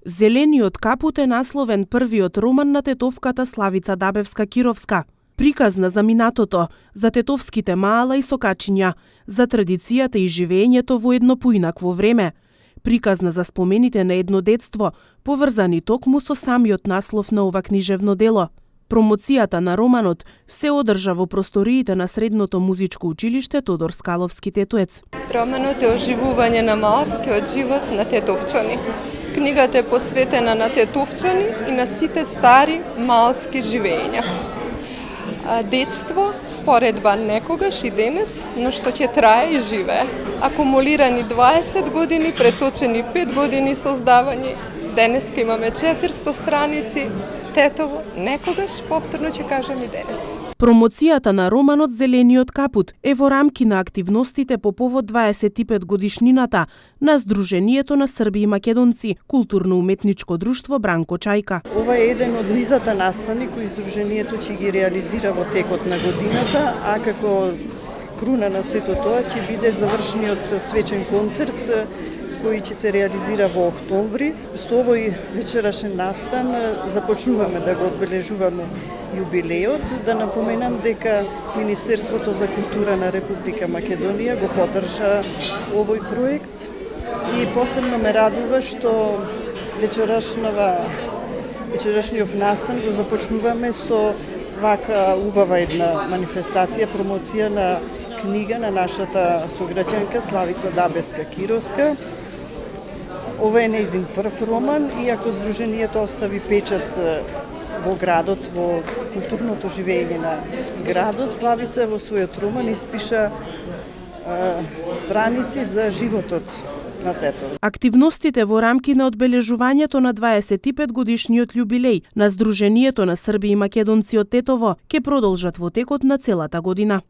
Зелениот капут е насловен првиот роман на тетовката Славица Дабевска-Кировска. Приказна за минатото, за тетовските маала и сокачиња, за традицијата и живеењето во едно поинакво време. Приказна за спомените на едно детство, поврзани токму со самиот наслов на ова книжевно дело. Промоцијата на романот се одржа во просториите на Средното музичко училиште Тодор Скаловски Тетуец. Романот е оживување на малскиот живот на тетовчани. Книгата е посветена на тетовчани и на сите стари малски живења. Детство, споредба некогаш и денес, но што ќе трае и живее. Акумулирани 20 години, преточени 5 години создавање. Денеска имаме 400 страници. Тетово, некогаш, повторно ќе кажам и денес. Промоцијата на романот Зелениот капут е во рамки на активностите по повод 25 годишнината на Сдруженијето на Срби и Македонци, културно-уметничко друштво Бранко Чајка. Ова е еден од низата настани кои Сдруженијето ќе ги реализира во текот на годината, а како круна на сето тоа ќе биде завршниот свечен концерт кој ќе се реализира во октомври. Со овој вечерашен настан започнуваме да го одбележуваме јубилеот. Да напоменам дека Министерството за култура на Република Македонија го поддржа овој проект и посебно ме радува што вечерашниот настан го започнуваме со вака убава една манифестација, промоција на книга на нашата сограѓанка Славица Дабевска-Кировска. Ова е нејзин прв роман, иако Сдруженијето остави печат во градот, во културното живење на градот, Славица во својот роман испиша страници за животот на Тетово. Активностите во рамки на одбележувањето на 25 годишниот јубилеј на Сдруженијето на Срби и Македонци од Тетово ќе продолжат во текот на целата година.